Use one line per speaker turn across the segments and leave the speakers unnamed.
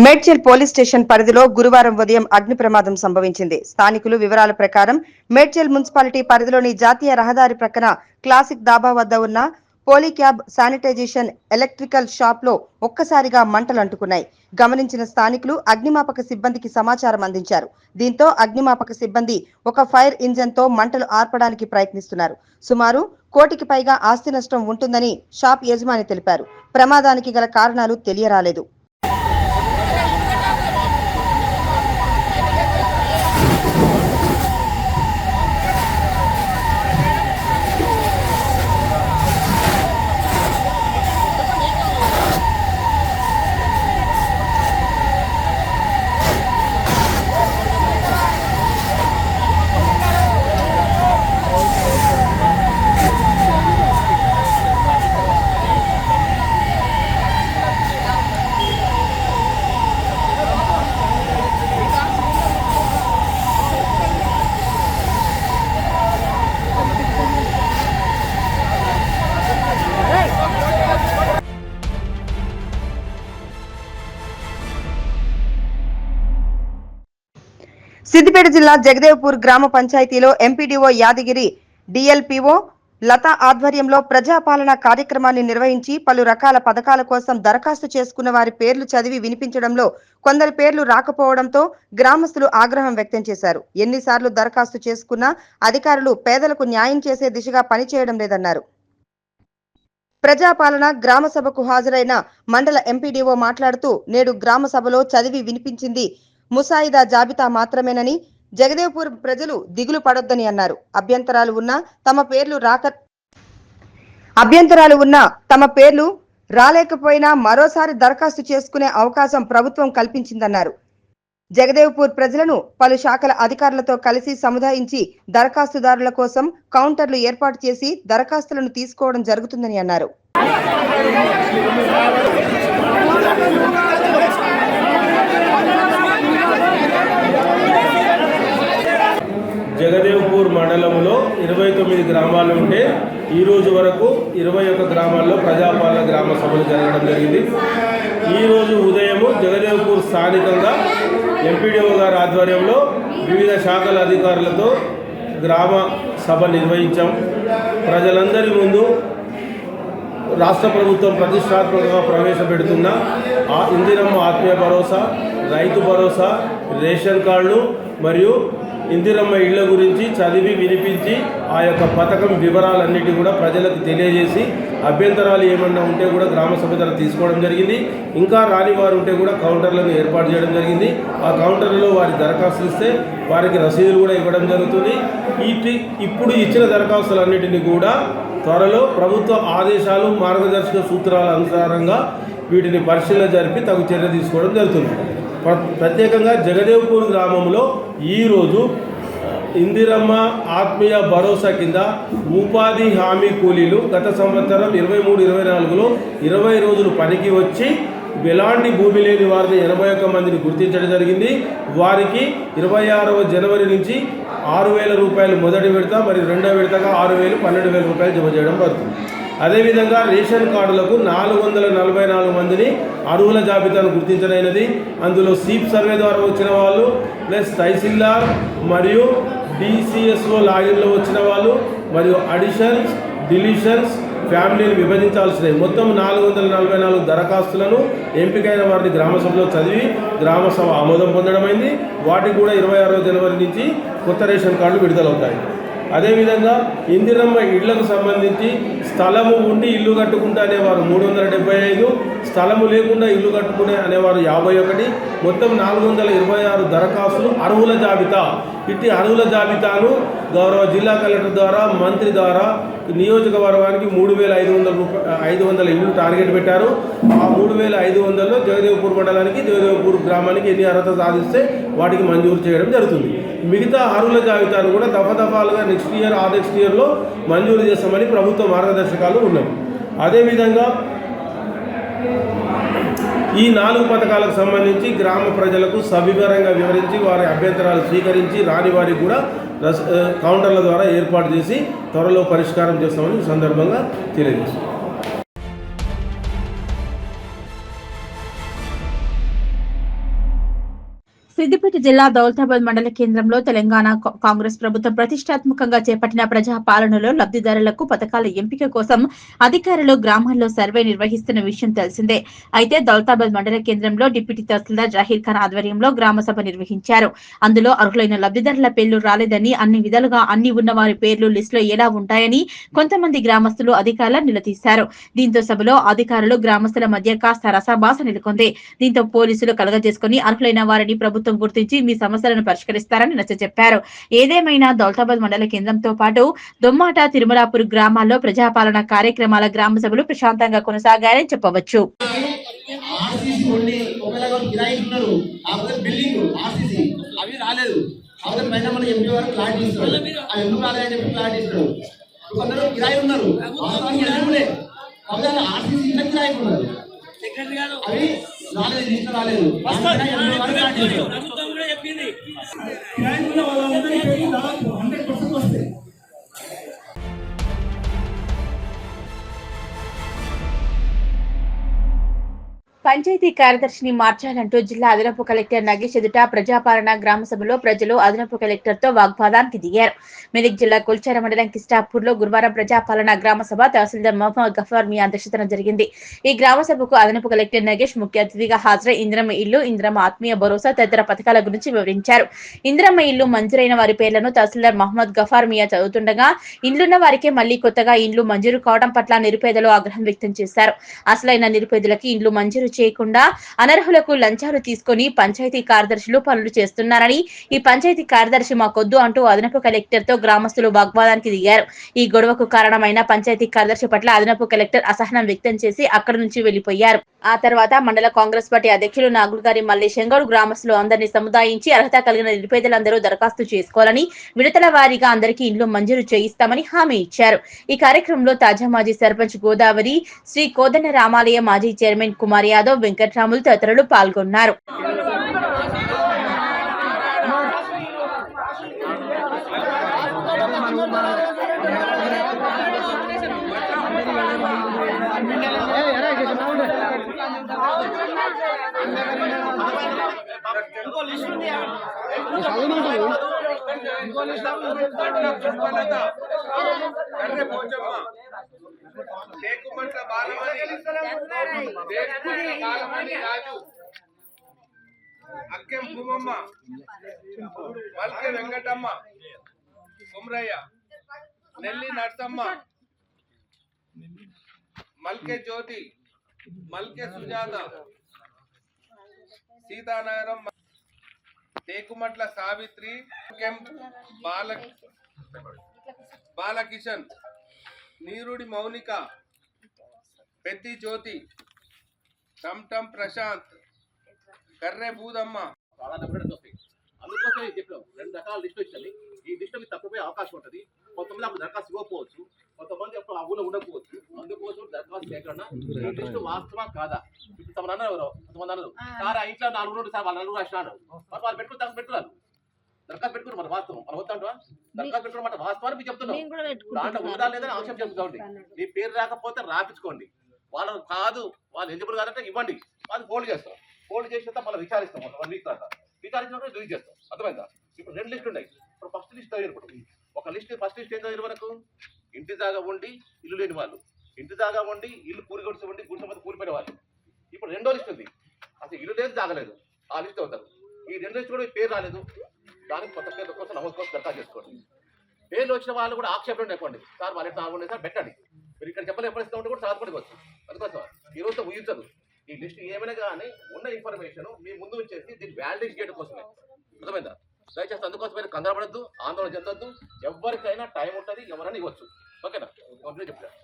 Medchal police station పరిధిలో గురువారం ఉదయం అగ్ని ప్రమాదం సంభవించింది. స్థానికులు వివరాల ప్రకారం మేడ్చల్ మున్సిపాలిటీ పరిధిలోని జాతీయ రహదారి ప్రక్కన క్లాసిక్ దాబా వద్ద ఉన్న పోలీక్యాబ్ శానిటైజేషన్ ఎలక్ట్రికల్ షాప్ లో ఒక్కసారిగా మంటలు అంటుకున్నాయి. గమనించిన స్థానికులు అగ్నిమాపక సిబ్బందికి సమాచారం అందించారు. దీంతో అగ్నిమాపక సిబ్బంది ఒక ఫైర్ ఇంజన్ తో మంటలు ఆర్పడానికి ప్రయత్నిస్తున్నారు. సుమారు 1 కోటికి పైగా ఆస్తి నష్టం ఉంటుందని షాప్ యజమాని తెలిపారు. ప్రమాదానికి గల కారణాలు తెలియరాలేదు. సిద్దిపేట జిల్లా జగదేవ్పూర్ గ్రామ పంచాయతీలో ఎంపీడీఓ యాదగిరి, డిఎల్పీఓ లతా ఆధ్వర్యంలో ప్రజాపాలన కార్యక్రమాన్ని నిర్వహించి పలు రకాల పథకాల కోసం దరఖాస్తు చేసుకున్న వారి పేర్లు చదివి వినిపించడంలో కొందరి పేర్లు రాకపోవడంతో గ్రామస్తులు ఆగ్రహం వ్యక్తం చేశారు. ఎన్నిసార్లు దరఖాస్తు చేసుకున్నా అధికారులు పేదలకు న్యాయం చేసే దిశగా పనిచేయడం లేదన్నారు. ప్రజాపాలన గ్రామ సభకు హాజరైన మండల ఎంపీడీఓ మాట్లాడుతూ, నేడు గ్రామ సభలో చదివి వినిపించింది ముసాయిదా జాబితా మాత్రమేనని, జగదేవ్పూర్ ప్రజలు దిగులు పడొద్దని అన్నారు. అభ్యంతరాలు ఉన్నా తమ పేర్లు రాలేకపోయినా మరోసారి దరఖాస్తు చేసుకునే అవకాశం ప్రభుత్వం కల్పించిందన్నారు. జగదేవ్పూర్ ప్రజలను పలు శాఖల అధికారులతో కలిసి సముదాయించి దరఖాస్తుదారుల కోసం కౌంటర్లు ఏర్పాటు చేసి దరఖాస్తులను తీసుకోవడం జరుగుతుందని అన్నారు.
జగదేవ్పూర్ మండలంలో 29 గ్రామాలు ఉంటే ఈ రోజు వరకు 21 గ్రామాల్లో ప్రజాపాలన గ్రామ సభలు జరగడం జరిగింది. ఈరోజు ఉదయము జగదేవ్పూర్ స్థానికంగా ఎంపీడీఓ గారి ఆధ్వర్యంలో వివిధ శాఖల అధికారులతో గ్రామ సభ నిర్వహించాం. ప్రజలందరి ముందు రాష్ట్ర ప్రభుత్వం ప్రతిష్టాత్మకంగా ప్రవేశపెడుతున్న ఇందిరమ్మ ఆత్మీయ భరోసా, రైతు భరోసా, రేషన్ కార్డులు మరియు ఇందిరమ్మ ఇళ్ల గురించి చదివి వినిపించి ఆ యొక్క పథకం వివరాలన్నిటి కూడా ప్రజలకు తెలియజేసి అభ్యంతరాలు ఏమన్నా ఉంటే కూడా గ్రామ సభ ద్వారా తీసుకోవడం జరిగింది. ఇంకా రాని వారు ఉంటే కూడా కౌంటర్లను ఏర్పాటు చేయడం జరిగింది. ఆ కౌంటర్లలో వారి దరఖాస్తులు ఇస్తే వారికి రసీదులు కూడా ఇవ్వడం జరుగుతుంది. ఇప్పుడు ఇచ్చిన దరఖాస్తులన్నిటిని కూడా త్వరలో ప్రభుత్వ ఆదేశాలు, మార్గదర్శక సూత్రాల అనుసారంగా వీటిని పరిశీలన జరిపి తగు చర్య తీసుకోవడం జరుగుతుంది. ప్రత్యేకంగా జగదేవ్పూర్ గ్రామంలో ఈరోజు ఇందిరమ్మ ఆత్మీయ భరోసా కింద ఉపాధి హామీ కూలీలు గత సంవత్సరం 23-24లో 20 రోజులు పనికి వచ్చి ఎలాంటి భూమి లేని వారిని 81 మందిని గుర్తించడం జరిగింది. వారికి 26వ జనవరి నుంచి 6,000 రూపాయలు మొదటి విడత, మరి రెండవ విడతగా 6,000, 12,000 రూపాయలు జమ చేయడం పడుతుంది. అదేవిధంగా రేషన్ కార్డులకు 444 మందిని అర్హుల జాబితాను గుర్తించడమైనది. అందులో సీప్ సర్వే ద్వారా వచ్చిన వాళ్ళు, ప్లస్ తహసీల్దార్ మరియు డిసిఎస్ఓ లాగిన్లో వచ్చిన వాళ్ళు, మరియు అడిషన్స్, డిలీషన్స్, ఫ్యామిలీని విభజించాల్సినవి మొత్తం 444 దరఖాస్తులను ఎంపికైన వారిని గ్రామసభలో చదివి గ్రామసభ ఆమోదం పొందడమైంది. వాటికి కూడా 26వ జనవరి నుంచి కొత్త రేషన్ కార్డులు విడుదలవుతాయి. అదేవిధంగా ఇందిరమ్మ ఇళ్లకు సంబంధించి స్థలము ఉండి ఇల్లు కట్టుకుంటా అనేవారు 375, స్థలము లేకుండా ఇల్లు కట్టుకునే అనేవారు 51, మొత్తం 426 దరఖాస్తులు అర్హుల జాబితా. ఇట్టి అర్హుల జాబితాను గౌరవ జిల్లా కలెక్టర్ ద్వారా, మంత్రి ద్వారా నియోజకవర్గానికి 3,500 ఇళ్ళు టార్గెట్ పెట్టారు. ఆ 3,500లో జగదేవ్పూర్ మండలానికి, జగదేవ్పూర్ గ్రామానికి ఎన్ని అర్హత సాధిస్తే వాటికి మంజూరు చేయడం జరుగుతుంది. మిగతా అర్హుల జాబితాను కూడా దఫాలుగా నెక్స్ట్ ఇయర్లో మంజూరు చేస్తామని ప్రభుత్వ మార్గదర్శకాలు ఉన్నాయి. అదేవిధంగా ఈ 4 పథకాలకు సంబంధించి గ్రామ ప్రజలకు సవివరంగా వివరించి వారి అభ్యంతరాలు స్వీకరించి రాని వారికి కూడా కౌంటర్ల ద్వారా ఏర్పాటు చేసి త్వరలో పరిష్కారం చేస్తామని సందర్భంగా తెలియజేస్తాం.
సిద్దిపేట జిల్లా దౌలతాబాద్ మండల కేంద్రంలో తెలంగాణ కాంగ్రెస్ ప్రభుత్వం ప్రతిష్టాత్మకంగా చేపట్టిన ప్రజా పాలనలో లబ్ధిదారులకు పథకాల ఎంపిక కోసం అధికారులు గ్రామాల్లో సర్వే నిర్వహిస్తున్న విషయం తెలిసిందే. అయితే దౌలతాబాద్ మండల కేంద్రంలో డిప్యూటీ తహసీల్దార్ జహీర్ ఖాన్ ఆధ్వర్యంలో గ్రామ సభ నిర్వహించారు. అందులో అర్హులైన లబ్ధిదారుల పేర్లు రాలేదని, అన్ని విధాలుగా అన్ని ఉన్న వారి పేర్లు లిస్టులో ఎలా ఉంటాయని కొంతమంది గ్రామస్తులు అధికారులను నిలదీశారు. దీంతో సభలో అధికారులు గ్రామస్తుల మధ్య కాస్త రసాభాస నెలకొంది. దీంతో పోలీసులు కలగజేసుకుని అర్హులైన వారిని ప్రభుత్వం గుర్తించి మీ సమస్యలను పరిష్కరిస్తారని నచ్చజెప్పారు. ఏదేమైనా దౌలతాబాద్ మండల కేంద్రంతో పాటు దొమ్మాట, తిరుమలాపూర్ గ్రామాల్లో ప్రజాపాలన కార్యక్రమాల గ్రామ సభలు ప్రశాంతంగా కొనసాగాయని చెప్పవచ్చు.
ప్రభుత్వం కూడా చెప్పింది వాళ్ళందరికీ 100% వస్తాయి.
పంచాయతీ కార్యదర్శిని మార్చాలంటూ జిల్లా అదనపు కలెక్టర్ నగేష్ ఎదుట ప్రజాపాలన గ్రామ సభలో ప్రజలు అదనపు కలెక్టర్ తో వాగ్వాదానికి దిగారు. మెదక్ జిల్లా కొల్చార మండలం కిస్టాపూర్ లో గురువారం ప్రజాపాలన గ్రామ సభ తహసీల్దార్ మహమ్మద్ గఫార్ మియా అధ్యక్షతన జరిగింది. ఈ గ్రామ సభకు అదనపు కలెక్టర్ నగేష్ ముఖ్య అతిథిగా హాజరై ఇంద్రమ్మ ఇల్లు, ఇంద్రమ్మ ఆత్మీయ భరోసా తదితర పథకాల గురించి వివరించారు. ఇంద్రమ్మ ఇల్లు మంజూరైన వారి పేర్లను తహసీల్దార్ మహమ్మద్ గఫార్ మియా చదువుతుండగా, ఇండ్లున్న వారికే మళ్లీ కొత్తగా ఇండ్లు మంజూరు కావడం పట్ల నిరుపేదలు ఆగ్రహం వ్యక్తం చేశారు. అసలైన నిరుపేదలకి ఇండ్లు మంజూరు చేయకుండా అనర్హులకు లంచాలు తీసుకుని పంచాయతీ కార్యదర్శులు పనులు చేస్తున్నారని, ఈ పంచాయతీ కార్యదర్శి మాకొద్దు అంటూ అదనపు కలెక్టర్ తో గ్రామస్తులు వాగ్వాదానికి దిగారు. ఈ గొడవకు కారణమైన పంచాయతీ కార్యదర్శి పట్ల అదనపు కలెక్టర్ అసహనం వ్యక్తం చేసి అక్కడి నుంచి వెళ్లిపోయారు. ఆ తర్వాత మండల కాంగ్రెస్ పార్టీ అధ్యక్షులు నాగులగారి మల్లేశం గౌడ్ గ్రామస్తులు అందరినీ సముదాయించి అర్హత కలిగిన నిరుపేదలందరూ దరఖాస్తు చేసుకోవాలని, విడతల వారీగా అందరికీ ఇండ్లు మంజూరు చేయిస్తామని హామీ ఇచ్చారు. ఈ కార్యక్రమంలో తాజా మాజీ సర్పంచ్ గోదావరి, శ్రీ కోదండ రామాలయ మాజీ చైర్మన్ కుమార్ యాదవ్, వెంకట్రాములు తదితరులు పాల్గొన్నారు.
అక్కెం భూమమ్మ, మల్కె వెంకటమ్మ, కుమ్రయ్య, నెల్లి నర్సమ్మ, మల్కె జ్యోతి, మల్కె సుజాత, సీతానగరం, టేకుమట్ల సావిత్రి, కెం బాలకిషన్, నీరుడి మౌనిక, పెద్ది జ్యోతి, టమ్ ప్రశాంత్, కర్రె బూదమ్మ.
చాలా నెంబర్స్ వస్తాయి. అందుకోసం చెప్పాం 2 రకాల లిస్ట్ వచ్చింది. ఈ లిస్ట్ మీకు తప్పిపోయే అవకాశం ఉంటుంది. కొంతమంది అప్పుడు దరఖాస్తు ఇవ్వకపోవచ్చు, కొంతమంది అప్పుడు ఆ ఊళ్ళో ఉండకపోవచ్చు. అందుకోసం దరఖాస్తు చేయకుండా ఈ లిస్ట్ వాస్తవం కాదా? ఇప్పుడు తమ అన్నారు ఎవరో కొంతమంది అన్నారు సార్ ఆ ఇంట్లో 4 రోజులు సార్ వాళ్ళు 4 రాసినారు, మరి వాళ్ళు పెట్టుకున్నారు దరఖాస్తు పెట్టుకున్నారు. మన వాస్తవం మనం వద్దంటా దరఖాస్తు పెట్టుకున్న మాట వాస్తవాన్ని మీకు చెప్తున్నాం. దాంట్లో ఉందా లేదని ఆక్షేపం చెప్తామండి. మీ పేరు రాకపోతే రాపించుకోండి. వాళ్ళు కాదు వాళ్ళు ఎలిజిబుల్ కాదంటే ఇవ్వండి, వాళ్ళు ఫోల్డ్ చేస్తాం. ఫోల్డ్ చేసిన మళ్ళీ విచారిస్తాం. 1 వీక్ దాకా విచారించినప్పుడు రిలీజ్ చేస్తాం. అర్థమైందా? ఇప్పుడు 2 లిస్టులు ఉన్నాయి. ఇప్పుడు ఫస్ట్ లిస్ట్ చదివినప్పుడు ఒక లిస్ట్ ఫస్ట్ లిస్ట్ ఏం చదివిన వరకు ఇంటి జాగా ఉండి ఇల్లు లేని వాళ్ళు, ఇంటి జాగా ఉండి ఇల్లు కూలిగొడిసి ఉండి గుడిసె మీద కూలిపోయిన వాళ్ళు. ఇప్పుడు 2వ లిస్ట్ ఉంది, అసలు ఇల్లు లేదు జాగలేదు, ఆ లిస్ట్ అవుతారు. ఈ 2 లిస్ట్ కూడా పేరు రాలేదు, దానికి కొత్త పేర్ల కోసం నమోదు కోసం దరఖాస్తు చేసుకోండి. పేర్లు వచ్చిన వాళ్ళు కూడా ఆక్షేపణ లేకండి సార్ వాళ్ళు ఎట్లా ఆగుండే సార్ పెట్టండి. మీరు ఇక్కడ చెప్పలే పరిస్థితి ఉంటే కూడా సాధపడిపోవచ్చు. అందుకోసం ఈ రోజుతో ఊహించదు. ఈ లిస్ట్ ఏమైనా కానీ ఉన్న ఇన్ఫర్మేషన్ మీ ముందు ఉంచేసి దీన్ని వ్యాలిడేట్ చేయడం కోసమే. అర్థమైందా? దయచేసి అందుకోసం మీరు కంగారు పడద్దు, ఆందోళన చెందొద్దు. ఎవరికైనా టైం ఉంటుంది, ఎవరైనా ఇవ్వచ్చు. ఓకేనా? కంప్లీట్ చెప్పారు.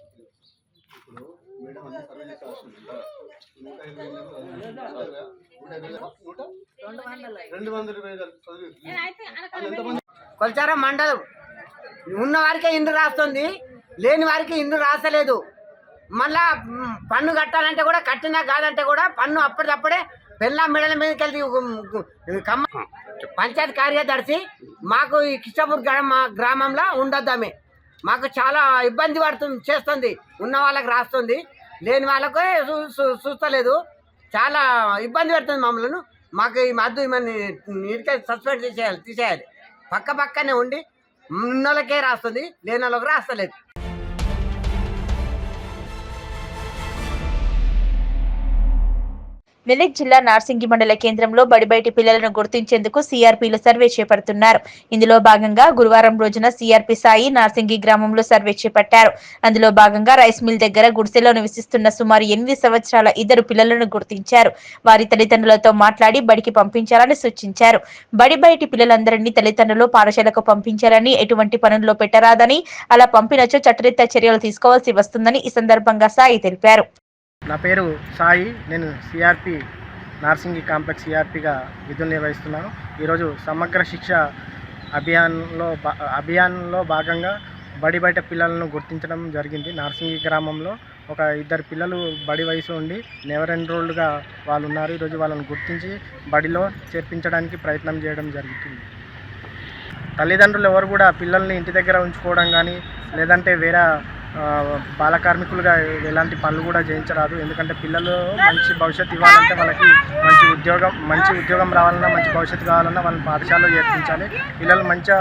కొల్చార మండలం ఉన్న వారికే ఇండ్లు రాస్తుంది, లేని వారికి ఇండ్లు రాసలేదు. మళ్ళా పన్ను కట్టాలంటే కూడా కట్టినా కాదంటే కూడా పన్ను అప్పటికప్పుడే పెళ్ళ మెడల మీదకి వెళ్ళి పంచాయతీ కార్యదర్శి మాకు ఈ కిష్టపూర్ గ్రామంలో ఉండొద్దామే. మాకు చాలా ఇబ్బంది చేస్తుంది. ఉన్న వాళ్ళకి రాస్తుంది, లేని వాళ్ళకు చూస్తలేదు. చాలా ఇబ్బంది పెడుతుంది మమ్మల్ని. మాకు ఈ మద్దు నీటికే సస్పెండ్ తీసేయాలి. పక్కనే ఉండి ఉన్నోళ్ళకే రాస్తుంది, లేని వాళ్ళకి రాస్తలేదు.
మెదక్ జిల్లా నార్సింగి మండల కేంద్రంలో బడిబయటి పిల్లలను గుర్తించేందుకు సిఆర్పీలు సర్వే చేపడుతున్నారు. ఇందులో భాగంగా గురువారం రోజున సిఆర్పీ సాయి నార్సింగి గ్రామంలో సర్వే చేపట్టారు. అందులో భాగంగా రైస్ మిల్ దగ్గర గుడిసెలో నివసిస్తున్న సుమారు 8 సంవత్సరాల 2 పిల్లలను గుర్తించారు. వారి తల్లిదండ్రులతో మాట్లాడి బడికి పంపించాలని సూచించారు. బడిబయటి పిల్లలందరినీ తల్లిదండ్రులు పాఠశాలకు పంపించాలని, ఎటువంటి పనుల్లో పెట్టరాదని, అలా పంపినచో చట్టరీత్యా చర్యలు తీసుకోవాల్సి వస్తుందని ఈ సందర్భంగా సాయి తెలిపారు.
నా పేరు సాయి. నేను సిఆర్పి నార్సింగి కాంప్లెక్స్ సిఆర్పిగా విధులు నిర్వహిస్తున్నాను. ఈరోజు సమగ్ర శిక్ష అభియాన్లో భాగంగా బడి బయట పిల్లలను గుర్తించడం జరిగింది. నార్సింగి గ్రామంలో ఒక 2 పిల్లలు బడి వయసు ఉండి నెవర్ ఎన్రోల్డ్గా వాళ్ళు ఉన్నారు. ఈరోజు వాళ్ళని గుర్తించి బడిలో చేర్పించడానికి ప్రయత్నం చేయడం జరుగుతుంది. తల్లిదండ్రులు ఎవరు కూడా పిల్లల్ని ఇంటి దగ్గర ఉంచుకోవడం కానీ లేదంటే వేరే బాల కార్మికులుగా ఎలాంటి పనులు కూడా చేయించరాదు. ఎందుకంటే పిల్లలు మంచి భవిష్యత్తు ఇవ్వాలంటే వాళ్ళకి మంచి ఉద్యోగం రావాలన్నా, మంచి భవిష్యత్తు కావాలన్నా వాళ్ళని పాఠశాలలో చేర్పించాలి. పిల్లలు మంచిగా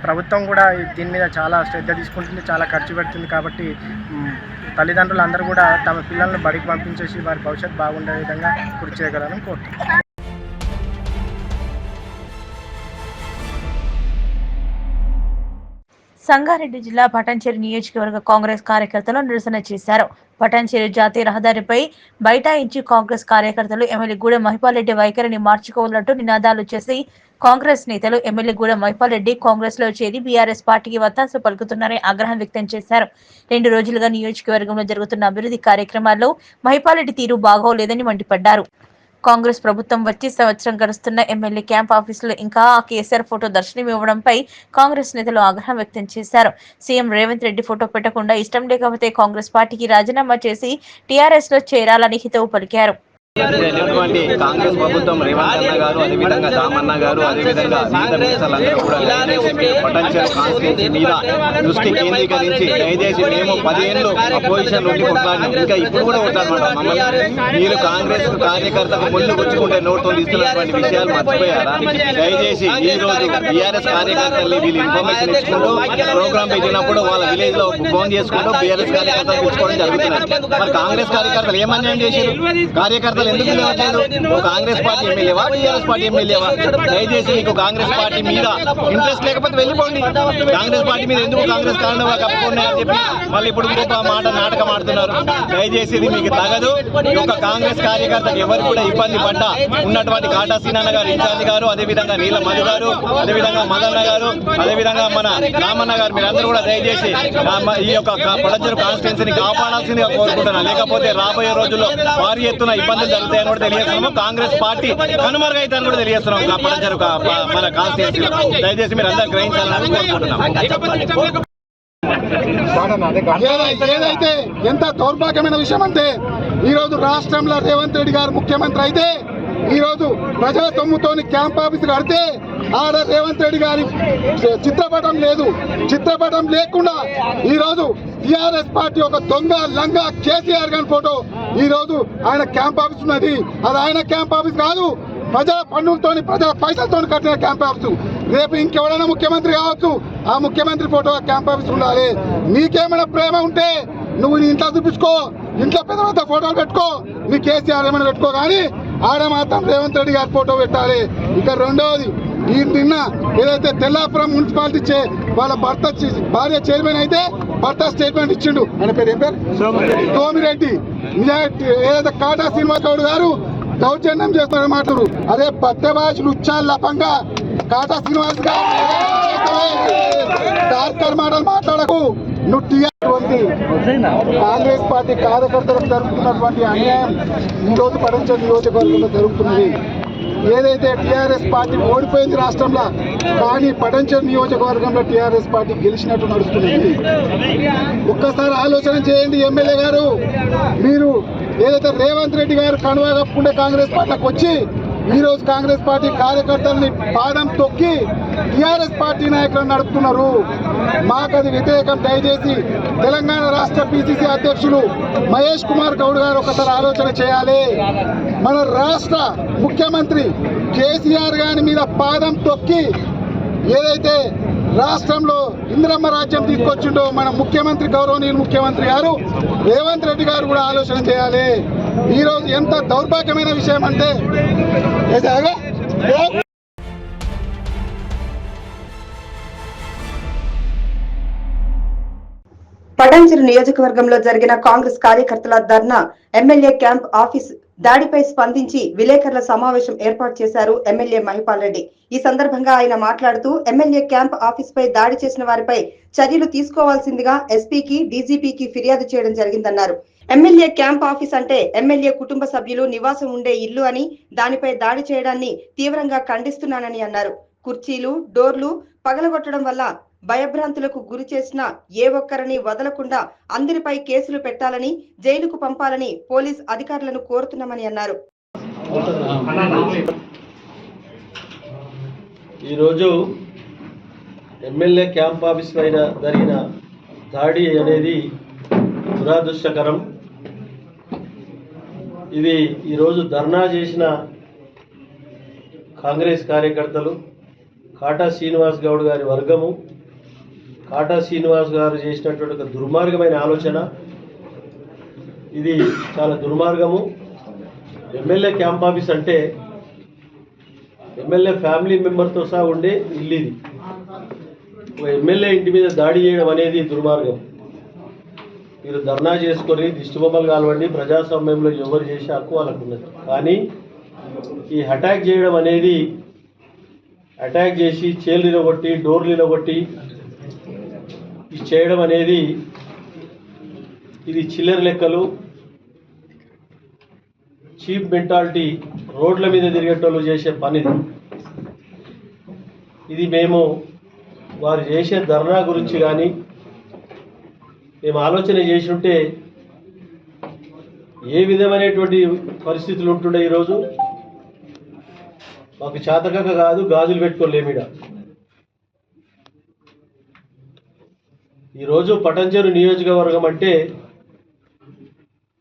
ప్రభుత్వం కూడా దీని మీద చాలా శ్రద్ధ తీసుకుంటుంది, చాలా ఖర్చు పెడుతుంది. కాబట్టి తల్లిదండ్రులు అందరూ కూడా తమ పిల్లల్ని బడికి పంపించేసి వారి భవిష్యత్తు బాగుండే విధంగా కృషి చేయగలరని కోరుతున్నాను.
సంగారెడ్డి జిల్లా పటాన్చెరు నియోజకవర్గ కాంగ్రెస్ కార్యకర్తలు నిరసన చేశారు. పటాన్చెరు జాతీయ రహదారిపై బైఠాయించి కాంగ్రెస్ కార్యకర్తలు ఎమ్మెల్యే గూడెం మహిపాల్ రెడ్డి వైఖరిని మార్చుకోవాలంటూ నినాదాలు చేసి కాంగ్రెస్ నేతలు ఎమ్మెల్యే గూడెం మహిపాల్ రెడ్డి కాంగ్రెస్ లో చేరి బీఆర్ఎస్ పార్టీకి వత్తాసు పలుకుతున్నారని ఆగ్రహం వ్యక్తం చేశారు. 2 రోజులుగా నియోజకవర్గంలో జరుగుతున్న అభివృద్ధి కార్యక్రమాల్లో మహిపాల్ రెడ్డి తీరు బాగోలేదని మండిపడ్డారు. కాంగ్రెస్ ప్రభుత్వం వచ్చి సంవత్సరం గడుస్తున్న ఎమ్మెల్యే క్యాంప్ ఆఫీసులో ఇంకా కేసీఆర్ ఫోటో దర్శనమివ్వడంపై కాంగ్రెస్ నేతలు ఆగ్రహం వ్యక్తం చేశారు. సీఎం రేవంత్ రెడ్డి ఫోటో పెట్టకుండా ఇష్టం లేకపోతే కాంగ్రెస్ పార్టీకి రాజీనామా చేసి టీఆర్ఎస్ లో చేరాలని హితవు పలికారు.
కాంగ్రెస్ ప్రభుత్వం రేవంత్ అన్న గారు, అదేవిధంగా దామన్న గారు, అదేవిధంగా మిగతా కూడా పటాన్చెరు కాన్స్టిట్యూన్సీ మీద దృష్టి కేంద్రీకరించి దయచేసి మేము 10 ఏళ్ళు అపోజిషన్ నుండి కొట్లాడినాం, ఇంకా ఇప్పుడు కూడా కొట్లాడమంటాం. మమ్మల్ని మీరు కాంగ్రెస్ కార్యకర్తకు ముందు గుచ్చుకుంటే నోట్తో ఇస్తున్నటువంటి విషయాలు మర్చిపోయారా? దయచేసి ఈ రోజు బీఆర్ఎస్ కార్యకర్తల్ని వీళ్ళు ఇన్ఫర్మేషన్ ఇచ్చుకుంటూ ప్రోగ్రామ్ పెట్టినప్పుడు వాళ్ళ విలేజ్ లో ఫోన్ చేసుకుంటూ బీఆర్ఎస్ కార్యకర్తలు పిలుచుకోవడం జరుగుతున్నది. మరి కాంగ్రెస్ కార్యకర్తలు ఏమన్యాయం చేశారు? కార్యకర్తలు ఎందుకు నిలవట్లేదు? కాంగ్రెస్ పార్టీ ఎమ్మెల్యేవా, టీఆర్ఎస్ పార్టీ ఎమ్మెల్యేవా? దయచేసి మీకు కాంగ్రెస్ పార్టీ మీద ఇంట్రెస్ట్ లేకపోతే వెళ్ళిపోండి. కాంగ్రెస్ పార్టీ మీద ఎందుకు కాంగ్రెస్ కారణంగా కప్పుకున్నాయని చెప్పి మళ్ళీ ఇప్పుడు ఇంకొక మాట నాటకం ఆడుతున్నారు. దయచేసి ఇది మీకు తగదు. ఈ యొక్క కాంగ్రెస్ కార్యకర్తకు ఎవరు కూడా ఇబ్బంది పడ్డా ఉన్నటువంటి కాటా సీనన్న గారు ఇన్ఛార్జి గారు, అదేవిధంగా నీల మధు గారు, అదేవిధంగా మదన్న గారు, అదేవిధంగా మన రామన్న గారు, మీరందరూ కూడా దయచేసి ఈ యొక్క పటాన్చెరు కాన్స్టిట్యున్సీని కాపాడాల్సిందిగా కోరుకుంటున్నాను. లేకపోతే రాబోయే రోజుల్లో భారీ ఎత్తున ఇబ్బందులు జరుగుతాయని కూడా తెలియజేస్తున్నాము. కాంగ్రెస్ పార్టీ కనుమరుగైతాయని కూడా తెలియజేస్తున్నాం. పటాన్చెరు మన కాన్స్టిట్యున్సీలో దయచేసి మీరు అందరూ గ్రహించాలని కోరుకుంటున్నాం.
ఏదైతే ఎంత దౌర్భాగ్యమైన విషయం అంటే ఈరోజు రాష్ట్రంలో రేవంత్ రెడ్డి గారు ముఖ్యమంత్రి అయితే ఈరోజు ప్రజా సొమ్ముతోని క్యాంప్ ఆఫీస్ కడితే ఆడ రేవంత్ రెడ్డి గారి చిత్రపటం లేదు. చిత్రపటం లేకుండా ఈరోజు టీఆర్ఎస్ పార్టీ ఒక దొంగ లంగా కేసీఆర్ గారి ఫోటో ఈరోజు ఆయన క్యాంప్ ఆఫీస్ ఉన్నది. అది ఆయన క్యాంప్ ఆఫీస్ కాదు, ప్రజా పన్నులతోని ప్రజల పైసలతో కట్టిన క్యాంప్ ఆఫీస్. రేపు ఇంకెవరైనా ముఖ్యమంత్రి కావచ్చు, ఆ ముఖ్యమంత్రి ఫోటో క్యాంప్ ఆఫీస్ ఉండాలి. నీకేమైనా ప్రేమ ఉంటే నువ్వు నీ ఇంట్లో చూపించుకో, ఇంట్లో పెద్ద పెద్ద ఫోటోలు పెట్టుకో, నీ కేసీఆర్ ఏమైనా పెట్టుకో, కానీ ఆడ మాత్రం రేవంత్ రెడ్డి గారి ఫోటో పెట్టాలి. ఇక రెండవది, ఈ నిన్న ఏదైతే తెల్లాపురం మున్సిపాలిటీ వాళ్ళ భార్య చైర్మన్ అయితే భర్త స్టేట్మెంట్ ఇచ్చిండు. ఆయన పేరు ఏం పేరు? సోమిరెడ్డి. ఏదైతే కాటా శ్రీనివాస్ గౌడ్ గారు దౌర్జన్యం చేస్తున్న మాటలు, అదే పట్టె భాషలు ఉచ్చాల్లపంగా కాటా శ్రీనివాస్ గారు డాక్టర్ మాటలు మాట్లాడకు. నువ్వు కాంగ్రెస్ పార్టీ కార్యకర్తలకు జరుగుతున్నటువంటి అన్యాయం ఈరోజు పటాన్చెరు నియోజకవర్గంలో జరుగుతున్నది. ఏదైతే టీఆర్ఎస్ పార్టీ ఓడిపోయింది రాష్ట్రంలో, కానీ పటాన్చెరు నియోజకవర్గంలో టీఆర్ఎస్ పార్టీ గెలిచినట్టు నడుస్తుంది. ఒక్కసారి ఆలోచన చేయండి ఎమ్మెల్యే గారు. మీరు ఏదైతే రేవంత్ రెడ్డి గారు కనువ కప్పుకుంటే కాంగ్రెస్ పార్టీకి వచ్చి ఈరోజు కాంగ్రెస్ పార్టీ కార్యకర్తల్ని పాదం తొక్కి టీఆర్ఎస్ పార్టీ నాయకులను నడుపుతున్నారు. మాకు అది వ్యతిరేకం. దయచేసి తెలంగాణ రాష్ట్ర పిసిసి అధ్యక్షులు మహేష్ కుమార్ గౌడ్ గారు ఒకసారి ఆలోచన చేయాలి. మన రాష్ట్ర ముఖ్యమంత్రి కేసీఆర్ గారి మీద పాదం తొక్కి ఏదైతే రాష్ట్రంలో ఇందిరమ్మ రాజ్యం తీసుకొచ్చిండో మన ముఖ్యమంత్రి గౌరవనీయులు ముఖ్యమంత్రి గారు రేవంత్ రెడ్డి గారు కూడా ఆలోచన చేయాలి. ఈరోజు ఎంత దౌర్భాగ్యమైన విషయం అంటే
పటాన్చెరు నియోజకవర్గంలో జరిగిన కాంగ్రెస్ కార్యకర్తల ధర్నా ఎమ్మెల్యే క్యాంప్ ఆఫీస్ దాడిపై స్పందించి విలేకరుల సమావేశం ఏర్పాటు చేశారు ఎమ్మెల్యే మహిపాల్ రెడ్డి. ఈ సందర్భంగా ఆయన మాట్లాడుతూ ఎమ్మెల్యే క్యాంప్ ఆఫీస్ పై దాడి చేసిన వారిపై చర్యలు తీసుకోవాల్సిందిగా ఎస్పీకి, డీజీపీకి ఫిర్యాదు చేయడం జరిగిందన్నారు. ఎమ్మెల్యే క్యాంప్ ఆఫీస్ అంటే ఎమ్మెల్యే కుటుంబ సభ్యులు నివాసం ఉండే ఇల్లు అని, దానిపై దాడి చేయడాన్ని తీవ్రంగా ఖండిస్తున్నానని అన్నారు. కుర్చీలు, డోర్లు పగలగొట్టడం వల్ల భయభ్రాంతులకు గురి చేసిన ఏ ఒక్కరిని వదలకుండా అందరిపై కేసులు పెట్టాలని, జైలుకు పంపాలని పోలీస్ అధికారులను కోరుతున్నామని అన్నారు.
ఈరోజు ఎమ్మెల్యే క్యాంప్ ఆఫీస్ పైన జరిగిన దాడి అనేది దురదృష్టకరం. ఇది ఈరోజు ధర్నా చేసిన కాంగ్రెస్ కార్యకర్తలు, కాటా శ్రీనివాస్ గౌడ్ గారి వర్గము, కాటా శ్రీనివాస్ గారు చేసినటువంటి ఒక దుర్మార్గమైన ఆలోచన. ఇది చాలా దుర్మార్గము. ఎమ్మెల్యే క్యాంప్ ఆఫీస్ అంటే ఎమ్మెల్యే ఫ్యామిలీ మెంబర్తో సహా ఉండే ఇల్లు. ఇది ఒక ఎమ్మెల్యే ఇంటి మీద దాడి చేయడం అనేది దుర్మార్గం. మీరు ధర్నా చేసుకొని దిష్టిబొమ్మలు కాలవండి, ప్రజాస్వామ్యంలో ఎవరు చేసే హక్కు వాళ్ళకు ఉన్నది. కానీ ఈ అటాక్ చేయడం అనేది, అటాక్ చేసి చైర్లు నిలగొట్టి, డోర్లు నిలగొట్టి ఇది చేయడం అనేది ఇది చిల్లర లెక్కలు, చీప్ మెంటాలిటీ, రోడ్ల మీద తిరిగేటోళ్ళు చేసే పని. ఇది మేము వారు చేసే ధర్నా గురించి కానీ మేము ఆలోచన చేసి ఉంటే ఏ విధమైనటువంటి పరిస్థితులు ఉంటుండే. ఈరోజు మాకు చేతకక కాదు, గాజులు పెట్టుకోలేమిడ. ఈరోజు పటాన్చెరు నియోజకవర్గం అంటే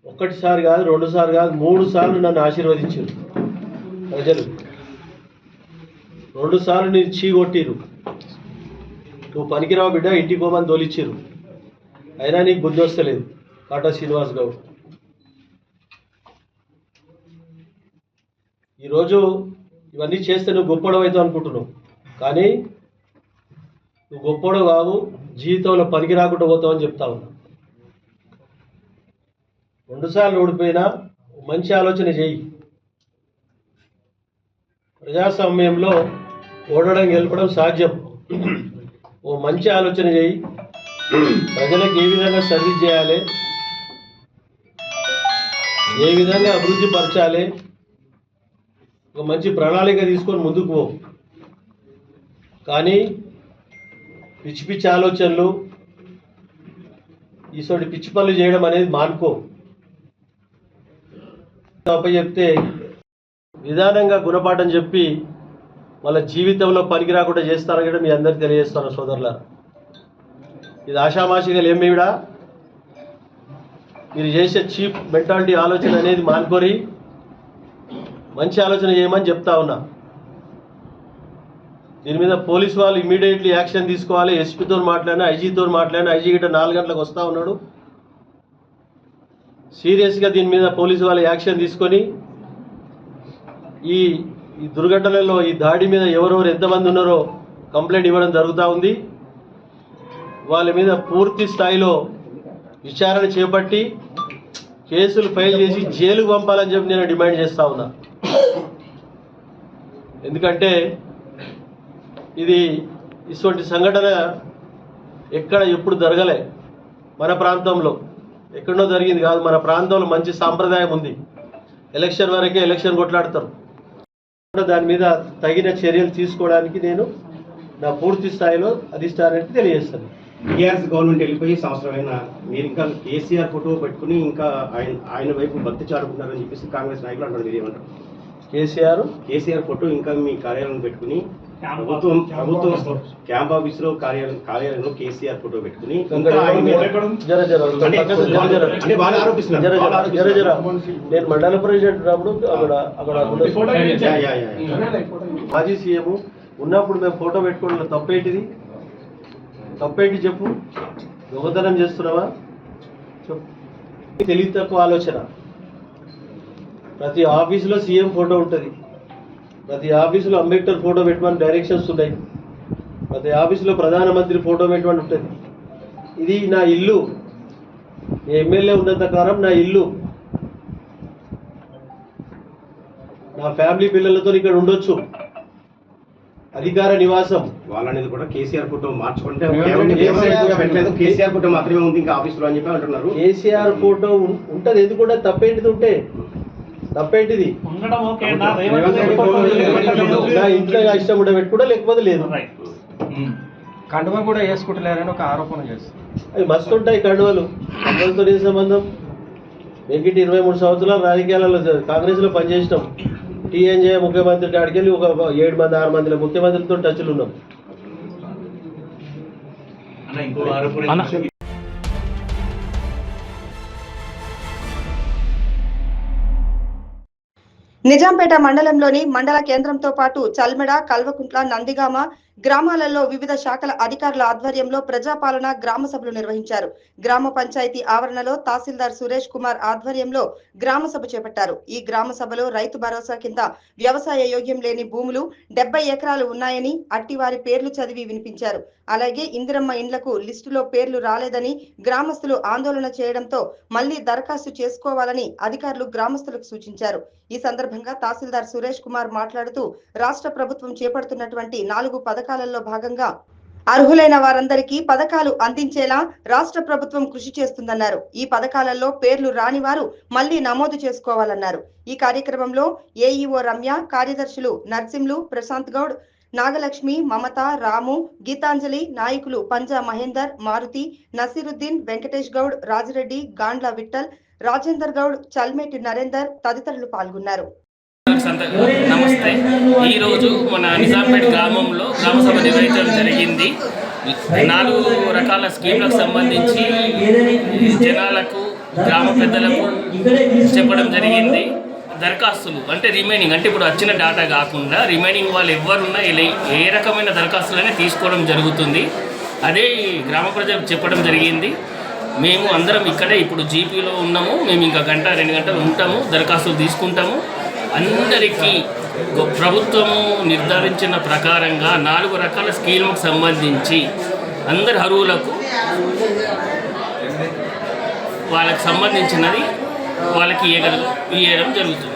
ఒక్కటిసారి కాదు, 2 సార్లు కాదు, 3 సార్లు నన్ను ఆశీర్వదించారు ప్రజలు. 2 సార్లు నేను చీగొట్టిరు, నువ్వు పనికిరావు బిడ్డ, ఇంటికి పోమని తోలిచ్చారు. అయినా నీకు బుద్ధి వస్తలేదు కాటా శ్రీనివాస్ గౌడ్. ఈరోజు ఇవన్నీ చేస్తే నువ్వు గొప్పడవు అవుతావు అనుకుంటున్నావు. కానీ నువ్వు గొప్పడవు కావు, జీవితంలో పనికి రాకుండా పోతావు అని చెప్తా ఉన్నా. 2 సార్లు ఓడిపోయినా మంచి ఆలోచన చేయి. ప్రజాస్వామ్యంలో ఓడడం గెలపడం సాధ్యం. ఓ మంచి ఆలోచన చేయి. ప్రజలకు ఏ విధంగా సర్వీస్ చేయాలి, ఏ విధంగా అభివృద్ధి పరచాలి, ఒక మంచి ప్రణాళిక తీసుకొని ముందుకు పో. కానీ పిచ్చి పిచ్చి ఆలోచనలు, ఈసోటి పిచ్చి పనులు చేయడం అనేది మానుకో. చెప్తే విధానంగా గుణపాఠం చెప్పి వాళ్ళ జీవితంలో పనికి రాకుండా చేస్తారని కూడా మీ అందరికీ తెలియజేస్తాను సోదరులారా. ఇది ఆషామాషిగా లేమేవిడా. మీరు చేసే చీప్ మెంటాలిటీ ఆలోచన అనేది మానుకోరి, మంచి ఆలోచన చేయమని చెప్తా ఉన్నా. దీని మీద పోలీసు వాళ్ళు ఇమీడియట్లీ యాక్షన్ తీసుకోవాలి. ఎస్పీతో మాట్లాడినా, ఐజీతో మాట్లాడినా, ఐజీ గిట్ట 4 గంటలకు వస్తూ ఉన్నాడు. సీరియస్గా దీని మీద పోలీసు వాళ్ళు యాక్షన్ తీసుకొని ఈ దుర్ఘటనలో, ఈ దాడి మీద ఎవరెవరు ఎంతమంది ఉన్నారో కంప్లైంట్ ఇవ్వడం జరుగుతూ ఉంది. వాళ్ళ మీద పూర్తి స్థాయిలో విచారణ చేపట్టి కేసులు ఫైల్ చేసి జైలుకు పంపాలని చెప్పి నేను డిమాండ్ చేస్తూ ఉన్నా. ఎందుకంటే ఇది ఇటువంటి సంఘటన ఎక్కడ ఎప్పుడు జరగలే. మన ప్రాంతంలో ఎక్కడో జరిగింది కాదు, మన ప్రాంతంలో మంచి సాంప్రదాయం ఉంది. ఎలక్షన్ వరకే ఎలక్షన్ కొట్లాడతారు. దాని మీద తగిన చర్యలు తీసుకోవడానికి నేను నా పూర్తి స్థాయిలో అధిష్టానానికి తెలియజేస్తాను.
టీఆర్ఎస్ గవర్నమెంట్ వెళ్ళిపోయి సంవత్సరమైన మీరు ఇంకా కేసీఆర్ ఫోటో పెట్టుకుని ఇంకా ఆయన వైపు భక్తి చాటుకుంటారని చెప్పేసి కాంగ్రెస్ నాయకులు అంటారు. మీరు ఏమంటారు? కేసీఆర్ ఫోటో ఇంకా మీ కార్యాలయం పెట్టుకుని ప్రభుత్వం క్యాంప్ ఆఫీస్ లో కార్యాలయంలో కేసీఆర్ ఫోటో పెట్టుకుని అంటే వాళ్ళు ఆరోపిస్తున్నారు.
నేను మండల ప్రెసిడెంట్ అక్కడ మాజీ సీఎం ఉన్నప్పుడు మేము ఫోటో పెట్టుకోవడం తప్పేంటి చెప్పు. దొంగతనం చేస్తున్నావా చెప్పు. తెలివి తక్కువ ఆలోచన. ప్రతి ఆఫీసులో సీఎం ఫోటో ఉంటుంది, ప్రతి ఆఫీసులో అంబేద్కర్ ఫోటో పెట్టమని డైరెక్షన్స్ ఉన్నాయి, ప్రతి ఆఫీసులో ప్రధానమంత్రి ఫోటో పెట్టమని ఉంటుంది. ఇది నా ఇల్లు, ఎమ్మెల్యే ఉన్నంత కాలం నా ఇల్లు, నా ఫ్యామిలీ పిల్లలతో ఇక్కడ ఉండొచ్చు, అధికార నివాసం.
వాళ్ళనేది కూడా కేసీఆర్ ఫోటో మార్చుకుంటే పెట్టలేదు, కేసీఆర్ ఫోటో మాత్రమే ఉంది ఇంకా ఆఫీసులో అని చెప్పి అంటున్నారు.
కేసీఆర్ ఫోటో ఉంటది, ఎందుకు కూడా తప్పేంటిది ఉంటే తప్పేంటిది. నా ఇంట్లో ఇష్టం ఉంటే పెట్టుకుంటా, లేకపోతే లేదు.
కండువ కూడా వేసుకుంటలేరని ఒక ఆరోపణ చేస్తారు.
అవి మస్తు ఉంటాయి కండువలు. కండువలతో ఏ సంబంధం? వెంకటి 23 సంవత్సరాలు రాజకీయాలలో కాంగ్రెస్లో పనిచేసినాం. టీఎన్జే ముఖ్యమంత్రి కాడికి వెళ్ళి ఒక 7 మంది 6 మంది ముఖ్యమంత్రితో టచ్లు ఉన్నాం.
నిజాంపేట మండలంలోని మండల కేంద్రంతో పాటు చల్మెడ, కల్వకుంట్ల, నందిగామ గ్రామాలలో వివిధ శాఖల అధికారుల ఆధ్వర్యంలో ప్రజాపాలన గ్రామ సభలు నిర్వహించారు. గ్రామ పంచాయతీ ఆవరణలో తహసీల్దార్ సురేష్ కుమార్ ఆధ్వర్యంలో గ్రామ సభ చేపట్టారు. ఈ గ్రామ సభలో రైతు భరోసా కింద వ్యవసాయ యోగ్యం లేని భూములు 70 ఎకరాలు ఉన్నాయని అట్టివారి పేర్లు చదివి వినిపించారు. అలాగే ఇందిరమ్మ ఇండ్లకు లిస్టులో పేర్లు రాలేదని గ్రామస్తులు ఆందోళన చేయడంతో మళ్లీ దరఖాస్తు చేసుకోవాలని అధికారులు గ్రామస్తులకు సూచించారు. ఈ సందర్భంగా తహసీల్దార్ సురేష్ కుమార్ మాట్లాడుతూ రాష్ట్ర ప్రభుత్వం చేపడుతున్నటువంటి 4 పథకాలలో భాగంగా అర్హులైన వారందరికీ పథకాలు అందించేలా రాష్ట్ర ప్రభుత్వం కృషి చేస్తుందన్నారు. ఈ పథకాలలో పేర్లు రాని వారు మళ్లీ నమోదు చేసుకోవాలన్నారు. ఈ కార్యక్రమంలో ఏఈఓ రమ్య, కార్యదర్శులు నర్సింలు, ప్రశాంత్ గౌడ్, నాగలక్ష్మి, మమత, రాము, గీతాంజలి, నాయకులు పంజా మహేందర్, మారుతి, నసీరుద్దీన్, వెంకటేష్ గౌడ్, రాజిరెడ్డి, గాండ్ల విఠల్, రాజేందర్ గౌడ్, చల్మేటి నరేందర్ తదితరులు పాల్గొన్నారు.
నమస్తే. ఈరోజు మన నిజాంపేట గ్రామంలో గ్రామసభ నిర్వహించడం జరిగింది. 4 రకాల స్కీమ్లకు సంబంధించి జనాలకు, గ్రామ పెద్దలకు చెప్పడం జరిగింది. దరఖాస్తులు అంటే రిమైనింగ్, అంటే ఇప్పుడు వచ్చిన డేటా కాకుండా రిమైనింగ్ వాళ్ళు ఎవరున్నా ఏ రకమైన దరఖాస్తులనే తీసుకోవడం జరుగుతుంది. అదే గ్రామ ప్రజలకు చెప్పడం జరిగింది. మేము అందరం ఇక్కడే ఇప్పుడు జీపీలో ఉన్నాము. మేము ఇంకా 1-2 గంటలు ఉంటాము, దరఖాస్తులు తీసుకుంటాము. అందరికీ ప్రభుత్వము నిర్ధారించిన ప్రకారంగా 4 రకాల స్కీమ్లకు సంబంధించి అందరి అర్హులకు వాళ్ళకి సంబంధించినది వాళ్ళకి ఇవ్వడం జరుగుతుంది.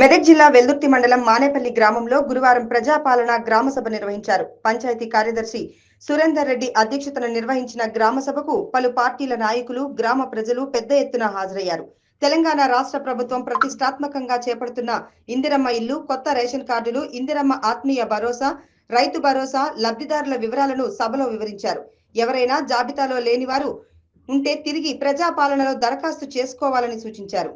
మెదక్ జిల్లా వెల్దుర్తి మండలం మానేపల్లి గ్రామంలో గురువారం ప్రజాపాలన గ్రామ సభ నిర్వహించారు. పంచాయతీ కార్యదర్శి సురేందర్ రెడ్డి అధ్యక్షతన నిర్వహించిన గ్రామ సభకు పలు పార్టీల నాయకులు, గ్రామ ప్రజలు పెద్ద ఎత్తున హాజరయ్యారు. తెలంగాణ రాష్ట్ర ప్రభుత్వం ప్రతిష్టాత్మకంగా చేపడుతున్న ఇందిరమ్మ ఇల్లు, కొత్త రేషన్ కార్డులు, ఇందిరమ్మ ఆత్మీయ భరోసా, రైతు భరోసా లబ్ధిదారుల వివరాలను సభలో వివరించారు. ఎవరైనా జాబితాలో లేని వారు ఉంటే తిరిగి ప్రజాపాలనలో దరఖాస్తు చేసుకోవాలని సూచించారు.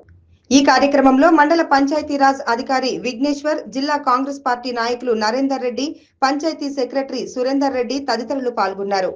ఈ కార్యక్రమంలో మండల పంచాయతీరాజ్ అధికారి విఘ్నేశ్వర్, జిల్లా కాంగ్రెస్ పార్టీ నాయకులు నరేందర్ రెడ్డి, పంచాయతీ సెక్రటరీ సురేందర్ రెడ్డి తదితరులు పాల్గొన్నారు.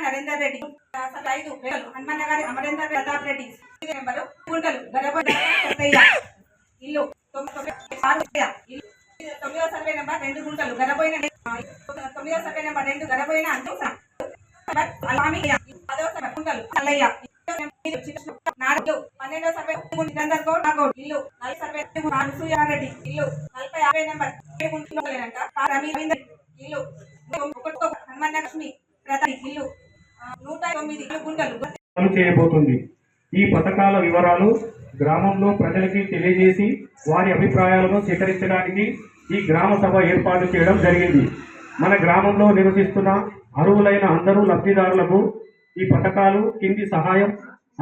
నరేందర్ రెడ్డి, హనుమన్నగారి అమరేందర్ ప్రతాప్ రెడ్డి, ఇల్లు 9వ సర్వే నెంబర్ 2 గుంటలు గరబోయిన 9వ సర్వే నెంబర్ 2 గరబోయిన 10వ సర్వే గుంటలు అల్లయ్య
12వ సర్వే నిరంజన్ గౌడ్ నాగౌడ్ ఇల్లు 40 సర్వే సూర్యారెడ్డి ఇల్లు 40 నెంబర్ ఇల్లు హనుమన్నలక్ష్మి ప్రధాని ఇల్లు 109 గుంటలు
చేయబోతుంది. ఈ పథకాల వివరాలు గ్రామంలో ప్రజలకి తెలియజేసి వారి అభిప్రాయాలను సేకరించడానికి ఈ గ్రామ సభ ఏర్పాటు చేయడం జరిగింది. మన గ్రామంలో నివసిస్తున్న అర్హులైన అందరూ లబ్ధిదారులకు ఈ పథకాలు కింది సహాయం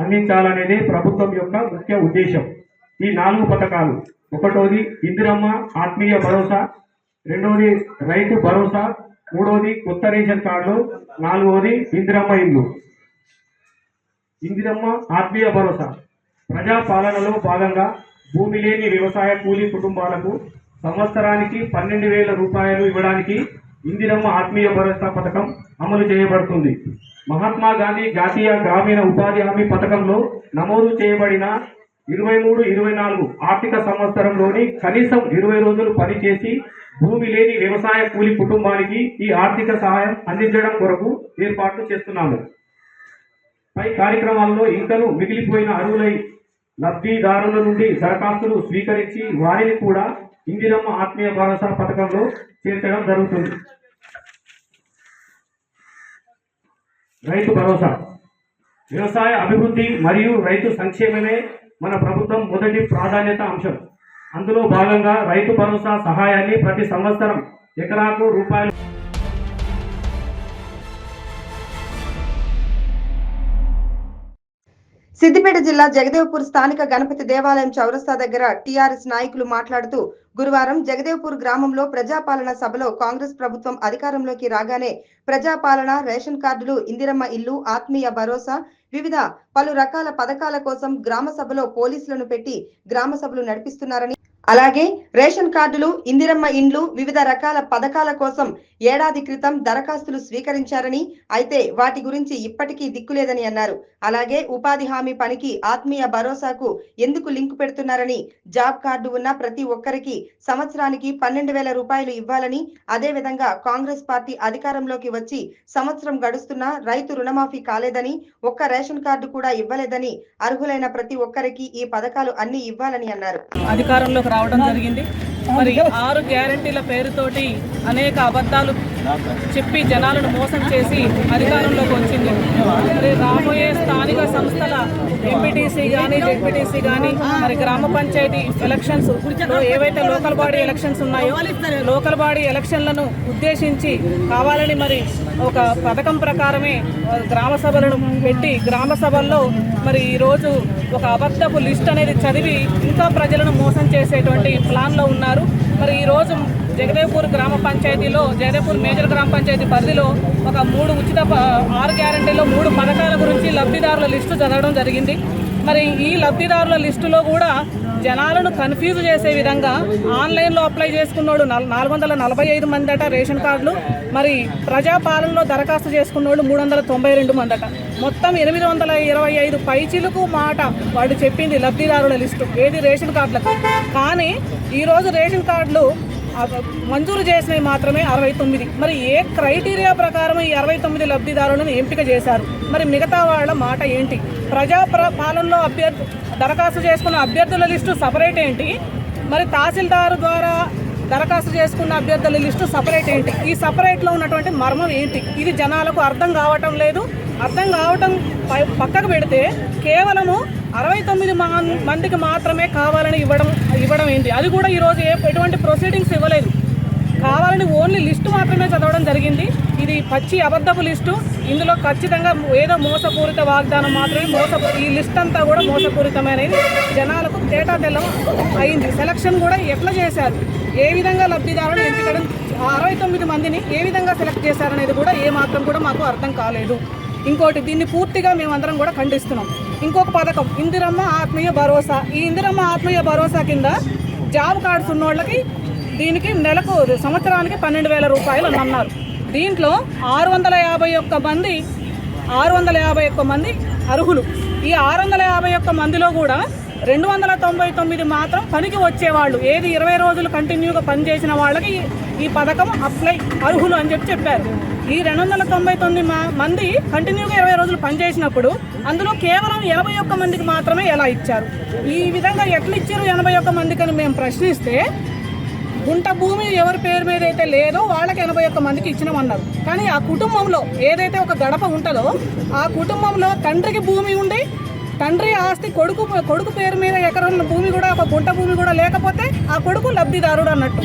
అందించాలనేదే ప్రభుత్వం యొక్క ముఖ్య ఉద్దేశం. ఈ 4 పథకాలు, ఒకటోది ఇందిరమ్మ ఆత్మీయ భరోసా, రెండవది రైతు భరోసా, మూడవది కొత్త రేషన్ కార్డులు, 4వది ఇందిరమ్మ ఇల్లు. ఇందిరమ్మ ఆత్మీయ భరోసా ప్రజా పాలనలో భాగంగా భూమి లేని వ్యవసాయ కూలీ కుటుంబాలకు సంవత్సరానికి 12,000 రూపాయలు ఇవ్వడానికి ఇందిరమ్మ ఆత్మీయ భరోసా పథకం అమలు చేయబడుతుంది. మహాత్మా గాంధీ జాతీయ గ్రామీణ ఉపాధి హామీ పథకంలో నమోదు చేయబడిన 23-24 ఆర్థిక సంవత్సరంలోని కనీసం 20 రోజులు పనిచేసి భూమి లేని వ్యవసాయ కూలీ కుటుంబానికి ఈ ఆర్థిక సహాయం అందించడం కొరకు ఏర్పాట్లు చేస్తున్నాము. పై కార్యక్రమాల్లో ఇంకను మిగిలిపోయిన అర్హులై లబ్ధిదారుల నుండి దరఖాస్తులు స్వీకరించి వారిని కూడా ఇందిరమ్మ ఆత్మీయ భరోసా పథకంలో చేర్చడం జరుగుతుంది. రైతు భరోసా వ్యవసాయ అభివృద్ధి మరియు రైతు సంక్షేమమే మన ప్రభుత్వం మొదటి ప్రాధాన్యత అంశం. అందులో భాగంగా రైతు భరోసా సహాయాన్ని ప్రతి సంవత్సరం ఎకరాకు రూపాయలు
సిద్దిపేట జిల్లా జగదేవ్పూర్ స్థానిక గణపతి దేవాలయం చౌరస్తా దగ్గర టీఆర్ఎస్ నాయకులు మాట్లాడుతూ గురువారం జగదేవ్పూర్ గ్రామంలో ప్రజాపాలన సభలో కాంగ్రెస్ ప్రభుత్వం అధికారంలోకి రాగానే ప్రజాపాలన, రేషన్ కార్డులు, ఇందిరమ్మ ఇల్లు, ఆత్మీయ భరోసా, వివిధ పలు రకాల పథకాల కోసం గ్రామ సభలో పోలీసులను పెట్టి గ్రామ సభలు నడిపిస్తున్నారని, అలాగే రేషన్ కార్డులు, ఇందిరమ్మ ఇండ్లు, వివిధ రకాల పథకాల కోసం ఏడాది క్రితం దరఖాస్తులు స్వీకరించారని, అయితే వాటి గురించి ఇప్పటికీ దిక్కులేదని అన్నారు. అలాగే ఉపాధి హామీ పనికి ఆత్మీయ భరోసాకు ఎందుకు లింకు పెడుతున్నారని, జాబ్ కార్డు ఉన్న ప్రతి ఒక్కరికి సంవత్సరానికి 12,000 రూపాయలు ఇవ్వాలని, అదేవిధంగా కాంగ్రెస్ పార్టీ అధికారంలోకి వచ్చి సంవత్సరం గడుస్తున్నా రైతు రుణమాఫీ కాలేదని, ఒక్క రేషన్ కార్డు కూడా ఇవ్వలేదని, అర్హులైన ప్రతి ఒక్కరికి ఈ పథకాలు అన్ని ఇవ్వాలని అన్నారు.
అధికారంలోకి రావడం జరిగింది. మరి 6 గ్యారెంటీల పేరుతోటి అనేక అబద్ధాలు చెప్పి జనాలను మోసం చేసి అధికారంలోకి వచ్చింది. మరి రాబోయే స్థానిక సంస్థల ఎంపీటీసీ కానీ, జెడ్పీటీసీ కానీ, మరి గ్రామ పంచాయతీ ఎలక్షన్స్ ఏవైతే లోకల్ బాడీ ఎలక్షన్స్ ఉన్నాయో లోకల్ బాడీ ఎలక్షన్లను ఉద్దేశించి కావాలని మరి ఒక పథకం ప్రకారమే గ్రామ సభలను పెట్టి గ్రామ సభల్లో మరి ఈరోజు ఒక అబద్ధపు లిస్ట్ అనేది చదివి ఇంకా ప్రజలను మోసం చేసేటువంటి ప్లాన్లో ఉన్నారు. మరి ఈరోజు జగదేవ్పూర్ గ్రామ పంచాయతీలో, జగదేవ్పూర్ మేజర్ గ్రామ పంచాయతీ పరిధిలో ఒక 3 ఉచిత 6 గ్యారెంటీలో 3 పథకాల గురించి లబ్ధిదారుల లిస్టు చదవడం జరిగింది. మరి ఈ లబ్ధిదారుల లిస్టులో కూడా జనాలను కన్ఫ్యూజ్ చేసే విధంగా ఆన్లైన్లో అప్లై చేసుకున్నోడు 445 మంది అట రేషన్ కార్డులు, మరి ప్రజాపాలనలో దరఖాస్తు చేసుకున్నోడు 392 మంది అట. మొత్తం 825 పైచిలుకు మాట వాడు చెప్పింది లబ్ధిదారుల లిస్టు ఏది రేషన్ కార్డులకు. కానీ ఈరోజు రేషన్ కార్డులు మంజూరు చేసినవి మాత్రమే 69. మరి ఏ క్రైటీరియా ప్రకారం ఈ 69 లబ్ధిదారులను ఎంపిక చేశారు? మరి మిగతా వాళ్ళ మాట ఏంటి? ప్రజాపాలనలో దరఖాస్తు చేసుకున్న అభ్యర్థుల లిస్టు సపరేట్ ఏంటి? మరి తహసీల్దారు ద్వారా దరఖాస్తు చేసుకున్న అభ్యర్థుల లిస్టు సపరేట్ ఏంటి? ఈ సపరేట్లో ఉన్నటువంటి మర్మం ఏంటి? ఇది జనాలకు అర్థం కావటం లేదు. అర్థం కావటం పక్కకు పెడితే కేవలము 69 మందికి మాత్రమే కావాలని ఇవ్వడం ఏంటి? అది కూడా ఈరోజు ఎటువంటి ప్రొసీడింగ్స్ ఇవ్వలేదు. కావాలని ఓన్లీ లిస్టు మాత్రమే చదవడం జరిగింది. ఇది పచ్చి అబద్ధపు లిస్టు. ఇందులో ఖచ్చితంగా ఏదో మోసపూరిత వాగ్దానం మాత్రమే ఈ లిస్ట్ అంతా కూడా మోసపూరితమైనది. జనాలకు తేటా తెల్లం అయింది. సెలక్షన్ కూడా ఎట్లా చేశారు, ఏ విధంగా లబ్ధిదారులు ఎంపికడం 69 మందిని ఏ విధంగా సెలెక్ట్ చేశారనేది కూడా ఏ మాత్రం కూడా మాకు అర్థం కాలేదు. ఇంకోటి, దీన్ని పూర్తిగా మేమందరం కూడా ఖండిస్తున్నాం. ఇంకొక పథకం ఇందిరమ్మ ఆత్మీయ భరోసా. ఈ ఇందిరమ్మ ఆత్మీయ భరోసా కింద జాబ్ కార్డ్స్ ఉన్న వాళ్ళకి దీనికి నెలకు సంవత్సరానికి 12,000 రూపాయలు అని అన్నారు. దీంట్లో 651 మంది అర్హులు. ఈ 651 మందిలో కూడా 299 మాత్రం పనికి వచ్చేవాళ్ళు, ఏది 20 రోజులు కంటిన్యూగా పనిచేసిన వాళ్ళకి ఈ పథకం అప్లై అర్హులు అని చెప్పారు. ఈ 299 మంది కంటిన్యూగా 20 రోజులు పనిచేసినప్పుడు అందులో కేవలం 81 మందికి మాత్రమే ఎలా ఇచ్చారు? ఈ విధంగా ఎట్లా ఇచ్చారు 81 మందికి అని మేము ప్రశ్నిస్తే, గుంట భూమి ఎవరి పేరు మీద అయితే లేదో వాళ్ళకి 81 మందికి ఇచ్చినామన్నారు. కానీ ఆ కుటుంబంలో ఏదైతే ఒక గడప ఉంటుందో ఆ కుటుంబంలో తండ్రికి భూమి ఉండి తండ్రి ఆస్తి కొడుకు పేరు మీద ఎకరం భూమి కూడా, ఒక గుంట భూమి కూడా లేకపోతే ఆ కొడుకు లబ్ధిదారుడు అన్నట్టు.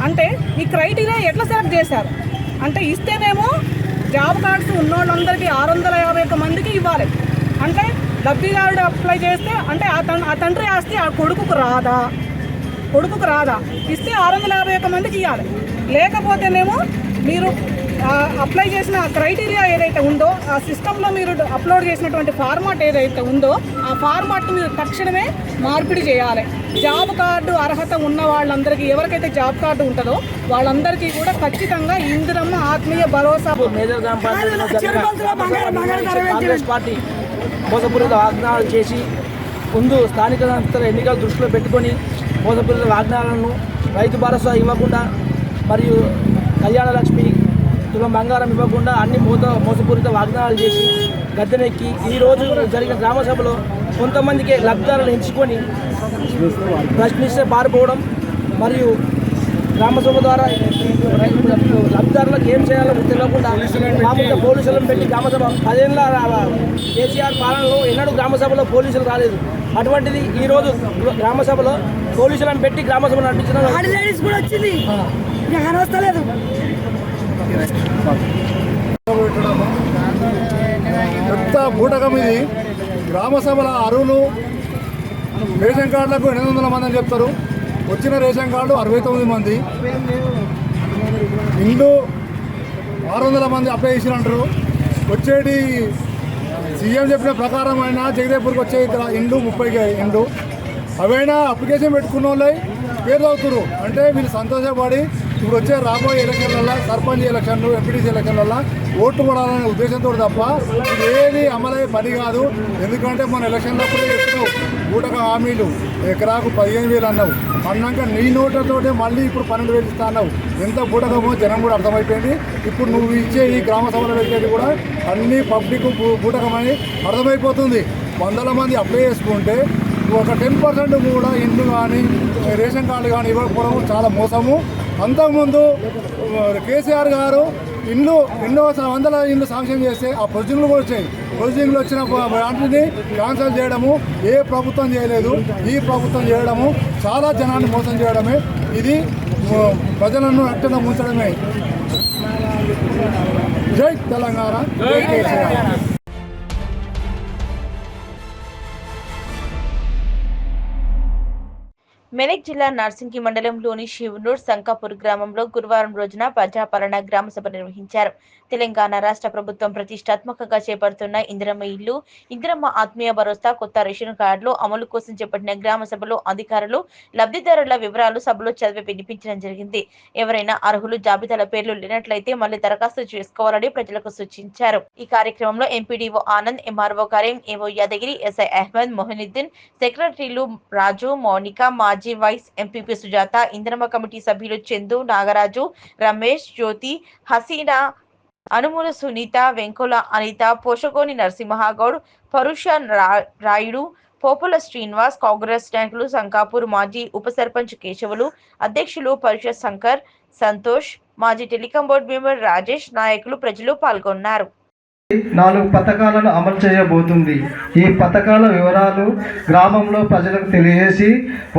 అంటే ఈ క్రైటీరియా ఎట్లా సెలెక్ట్ చేశారు అంటే, ఇస్తేనేమో జాబ్ కార్డ్స్ ఉన్నోళ్ళందరికీ 651 మందికి ఇవ్వాలి. అంటే లబ్ధిదారుడు అప్లై చేస్తే అంటే ఆ తండ్రి ఆస్తి ఆ కొడుకుకు రాదా? ఇస్తే 651 మందికి ఇవ్వాలి. లేకపోతేనేమో మీరు అప్లై చేసిన క్రైటీరియా ఏదైతే ఉందో ఆ సిస్టంలో మీరు అప్లోడ్ చేసినటువంటి ఫార్మాట్ ఏదైతే ఉందో ఆ ఫార్మాట్ మీరు తక్షణమే మార్పిడి చేయాలి. జాబ్ కార్డు అర్హత ఉన్న వాళ్ళందరికీ, ఎవరికైతే జాబ్ కార్డు ఉంటుందో వాళ్ళందరికీ కూడా ఖచ్చితంగా ఇందిరమ్మ ఆత్మీయ భరోసా
మేజర్ గ్రామ కాంగ్రెస్ పార్టీ మోసపూరిత వాగ్దానాలు చేసి ముందు స్థానిక సంస్థల ఎన్నికలు దృష్టిలో పెట్టుకొని మోసపూరిత వాగ్దానాలను రైతు భరోసా ఇవ్వకుండా మరియు కళ్యాణ లక్ష్మి తులం బంగారం ఇవ్వకుండా అన్ని మోసపూరిత వాగ్దానాలు చేసి గద్దెనెక్కి ఈరోజు జరిగిన గ్రామ సభలో కొంతమందికి లబ్ధిదారులను ఎంచుకొని ప్రశ్నిస్తే పారిపోవడం మరియు గ్రామ సభ ద్వారా లబ్ధిదారులకు ఏం చేయాలో తెలియకుండా మామూలుగా పోలీసులను పెట్టి గ్రామ సభ 10 ఏళ్ళ కేసీఆర్ పాలనలో ఎన్నడూ గ్రామ సభలో పోలీసులు రాలేదు. అటువంటిది ఈరోజు గ్రామ సభలో పోలీసులను పెట్టి గ్రామ సభ నడిపించడం
పెద్ద బూటకం ఇది. గ్రామ సభల అరువులు రేషన్ కార్డులకు 800 మంది అని చెప్తారు. వచ్చిన రేషన్ కార్డు 69 మంది. ఇండ్లు 600 మంది అప్లై చేసినంటారు. వచ్చేటి సీఎం చెప్పిన ప్రకారం అయినా జగదేపూర్కి వచ్చే ఇండ్లు 30 ఇండ్లు అవైనా అప్లికేషన్ పెట్టుకున్న వాళ్ళై పేరు చదువుతున్నారు. అంటే వీళ్ళు సంతోషపడి ఇప్పుడు వచ్చే రాబోయే ఎలక్షన్లలో, సర్పంచ్ ఎలక్షన్లు, ఎంపీటీసీ ఎలక్షన్లలో ఓట్లు పడాలనే ఉద్దేశంతో తప్ప ఇది ఏది అమలయ్యే పని కాదు. ఎందుకంటే మన ఎలక్షన్లప్పుడే చెప్తున్నావు బూటక హామీలు, ఎకరాకు 15,000 అన్నావు. అన్నాక నీ నోట్లతోటే మళ్ళీ ఇప్పుడు 12,000 ఇస్తా అన్నావు. ఎంత బూటకమో జనం కూడా అర్థమైపోయింది. ఇప్పుడు నువ్వు ఇచ్చే ఈ గ్రామ సభలో పెట్టేది కూడా అన్ని పబ్లిక్ బూటకమని అర్థమైపోతుంది. 100 మంది అప్లై చేసుకుంటే ఒక 10% కూడా ఇండ్లు కానీ రేషన్ కార్డు కానీ ఇవ్వకపోవడం చాలా మోసము. అంతకుముందు కేసీఆర్ గారు ఇండ్లు ఎన్నో 100 ఇండ్లు శాంక్షన్ చేస్తే ఆ ప్రొసీజింగ్లు కూడా వచ్చాయి. ప్రొసీజింగ్లు వచ్చిన వాటిని క్యాన్సిల్ చేయడము ఏ ప్రభుత్వం చేయలేదు. ఈ ప్రభుత్వం చేయడము చాలా జనాన్ని మోసం చేయడమే. ఇది ప్రజలను అట్టన ముంచడమే. జై తెలంగాణ, జై కేసీఆర్.
మెదక్ జిల్లా నార్సింగి మండలంలోని శివనూర్ సంకాపూర్ గ్రామంలో గురువారం రోజున ప్రజాపాలన గ్రామ సభ నిర్వహించారు. తెలంగాణ రాష్ట్ర ప్రభుత్వం ప్రతిష్టాత్మకంగా చేపడుతున్న ఇందిరమ్మ ఇల్లు, ఇందిరమ్మ ఆత్మీయ భరోసా, కొత్త రేషన్ కార్డులు అమలు కోసం చేపట్టిన గ్రామ సభలో అధికారులు లబ్ధిదారుల వివరాలు సభలో చదివి వినిపించడం జరిగింది. ఎవరైనా అర్హులు జాబితాల పేర్లు లేనట్లయితే మళ్లీ దరఖాస్తు చేసుకోవాలని ప్రజలకు సూచించారు. ఈ కార్యక్రమంలో ఎంపీడీఓ ఆనంద్, ఎంఆర్ఓ కరీం, ఏవో యాదగిరి, ఎస్ఐ అహ్మద్, మొహినుద్దీన్, సెక్రటరీలు రాజు, మౌనిక, మాజీ vice MPP Sujatha, Indiramma committee సభ్యులు చందు, నాగరాజు, రమేష్, జ్యోతి, హసీనా, అనుమూల సునీత, వెంకుల అనిత, పోషకోని నరసింహగౌడ్, పరుష రాయుడు, పోపుల శ్రీనివాస్, కాంగ్రెస్ నాయకులు, సంకాపూర్ మాజీ ఉప సర్పంచ్ కేశవులు, అధ్యక్షులు పరిషత్ శంకర్, సంతోష్, మాజీ టెలికాం బోర్డు మెంబర్ రాజేష్, నాయకులు, ప్రజలు పాల్గొన్నారు.
4 పథకాలను అమలు చేయబోతుంది. ఈ పథకాల వివరాలు గ్రామంలో ప్రజలకు తెలియజేసి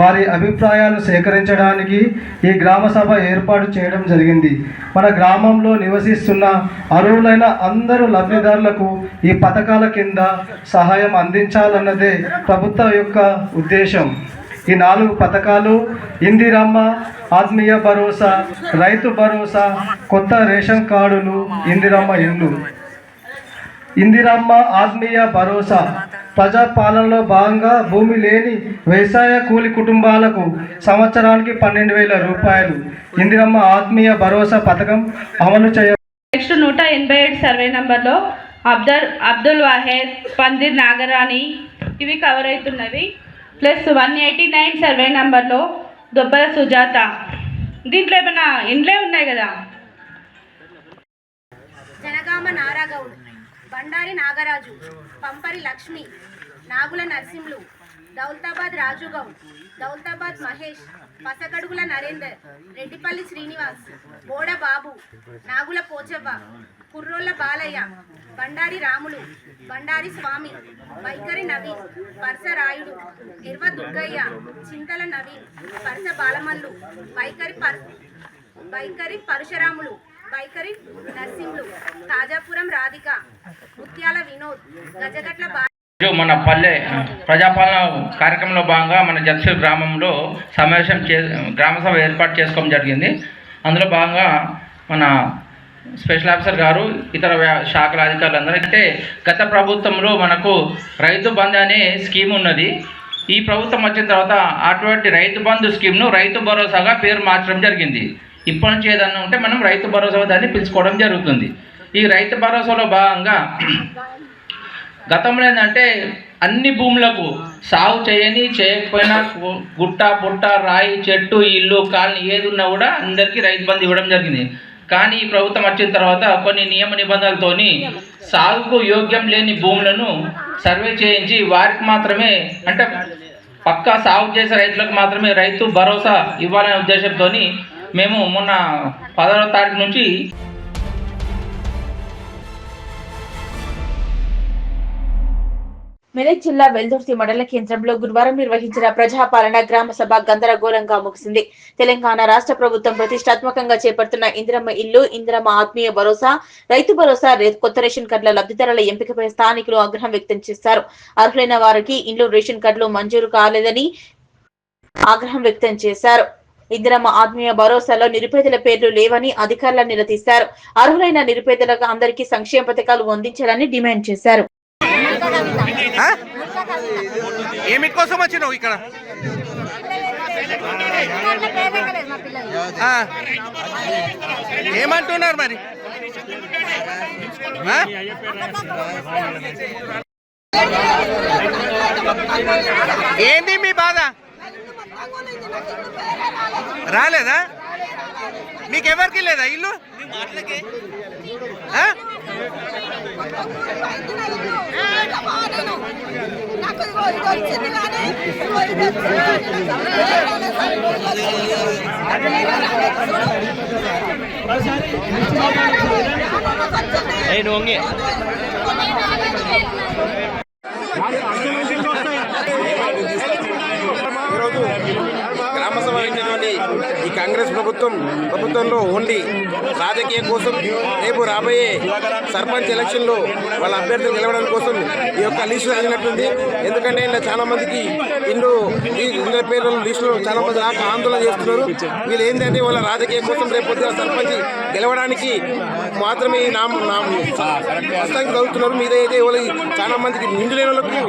వారి అభిప్రాయాలు సేకరించడానికి ఈ గ్రామ సభ ఏర్పాటు చేయడం జరిగింది. మన గ్రామంలో నివసిస్తున్న అర్హులైన అందరూ లబ్ధిదారులకు ఈ పథకాల కింద సహాయం అందించాలన్నదే ప్రభుత్వం యొక్క ఉద్దేశం. ఈ 4 పథకాలు ఇందిరమ్మ ఆత్మీయ భరోసా, రైతు భరోసా, కొత్త రేషన్ కార్డులు, ఇందిరమ్మ ఇల్లు. ఇందిరమ్మ ఆత్మీయ భరోసా ప్రజాపాలనలో భాగంగా భూమి లేని వ్యవసాయ కూలి కుటుంబాలకు సంవత్సరానికి 12,000 రూపాయలు ఇందిరమ్మ ఆత్మీయ భరోసా పథకం అమలు చేయ.
నెక్స్ట్ 187 సర్వే నంబర్లో అబ్దుల్ వాహెద్, పందిర్ నాగరాణి ఇవి కవర్ అవుతున్నవి. ప్లస్ 189 సర్వే నంబర్లో దొబ్బల సుజాత. దీంట్లో ఏమైనా ఇండ్లే ఉన్నాయి కదా.
జనగామ నారాగౌడ్, బండారి నాగరాజు, పంపరి లక్ష్మి, నాగుల నరసింహులు, దౌలతాబాద్ రాజుగౌడ్, దౌలతాబాద్ మహేష్, పసగడుగుల నరేందర్, రెడ్డిపల్లి శ్రీనివాస్, బోడ బాబు, నాగుల పోచవ్వ, కుర్రోళ్ళ బాలయ్య, బండారి రాములు, బండారి స్వామి, వైఖరి నవీన్, పర్స రాయుడు, ఎర్వ దుర్గయ్య, చింతల నవీన్, పర్స బాలమల్లు, వైఖరి పరశురాములు, వైఖరి నరసింహులు, తాజాపురం రాధిక, ముత్యాల వినోద్, గజగట్ల
మన పల్లె ప్రజాపాలన కార్యక్రమంలో భాగంగా మన జత్సూర్ గ్రామంలో గ్రామ సభ ఏర్పాటు చేసుకోవడం జరిగింది. అందులో భాగంగా మన స్పెషల్ ఆఫీసర్ గారు ఇతర శాఖల అధికారులు అందరికంటే గత ప్రభుత్వంలో మనకు రైతు బంధు అనే స్కీమ్ ఉన్నది. ఈ ప్రభుత్వం వచ్చిన తర్వాత అటువంటి రైతు బంధు స్కీమ్ను రైతు భరోసాగా పేరు మార్చడం జరిగింది. ఇప్పటి నుంచి ఏదన్నా ఉంటే మనం రైతు భరోసా దాన్ని పిలుచుకోవడం జరుగుతుంది. ఈ రైతు భరోసాలో భాగంగా గతంలో ఏంటంటే అన్ని భూములకు సాగు చేయకపోయినా గుట్ట పుట్ట రాయి చెట్టు ఇల్లు కాలనీ ఏది ఉన్నా కూడా అందరికీ రైతు బంధు ఇవ్వడం జరిగింది. కానీ ఈ ప్రభుత్వం వచ్చిన తర్వాత కొన్ని నియమ నిబంధనలతోని సాగుకు యోగ్యం లేని భూములను సర్వే చేయించి వారికి మాత్రమే అంటే పక్కా సాగు చేసే రైతులకు మాత్రమే రైతు భరోసా ఇవ్వాలనే ఉద్దేశంతో మేము మొన్న 10వ తారీఖు నుంచి
మెదక్ జిల్లా వెల్దుర్తి మండల కేంద్రంలో గురువారం నిర్వహించిన ప్రజాపాలన గ్రామ సభ గందరగోళంగా ముగిసింది. తెలంగాణ రాష్ట్ర ప్రభుత్వం ప్రతిష్టాత్మకంగా చేపడుతున్న ఇందిరమ్మ ఇల్లు, ఇందిరమ్మ ఆత్మీయ భరోసా, రైతు భరోసా, కొత్త రేషన్ కార్డుల లబ్ధిదారుల ఎంపికపై స్థానికులు ఆగ్రహం వ్యక్తం చేశారు. అర్హులైన వారికి ఇండ్లు, రేషన్ కార్డులు మంజూరు కాలేదని ఆగ్రహం వ్యక్తం చేశారు. ఇందిరమ్మ ఆత్మీయ భరోసాలో నిరుపేదల పేర్లు లేవని అధికారులను నిలదీశారు. అర్హులైన నిరుపేదలకు అందరికీ సంక్షేమ పథకాలు అందించాలని డిమాండ్ చేశారు.
ఏమి కోసం వచ్చినావు ఇక్కడ? ఏమంటున్నారు మరి? ఏంది మీ బాధ? రాలేదా? మీకెవరికి లేదా ఇల్లు? ఈరోజు గ్రామ సభ అయినటువంటి ఈ కాంగ్రెస్ ప్రభుత్వంలో ఓన్లీ రాజకీయం కోసం రేపు రాబోయే సర్పంచ్ ఎలక్షన్లో వాళ్ళ అభ్యర్థులు గెలవడం కోసం ఈ యొక్క లిస్టు చదివినట్టుంది. ఎందుకంటే ఇలా చాలా మందికి ఇండ్ల పేర్ల లిస్టులో చాలా మంది నాకు ఆందోళన చేస్తున్నారు. వీళ్ళు ఏంటంటే వాళ్ళ రాజకీయం కోసం రేపు పొద్దున సర్పంచ్ గెలవడానికి మాత్రమే ప్రస్తుతానికి చదువుతున్నారు. మీదైతే వాళ్ళకి చాలా మందికి ఇండ్లు లేని వాళ్ళకు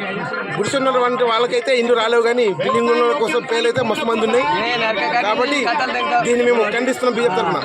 గుడిసెన్నటువంటి వాళ్ళకైతే ఇండ్లు రాలేవు, కానీ బిల్డింగ్ ఉన్న కోసం పేర్లు అయితే మస్తు మంది ఉన్నాయి. కాబట్టి దీన్ని మేము ఖండిస్తున్నాం బీజేపీ తరఫున.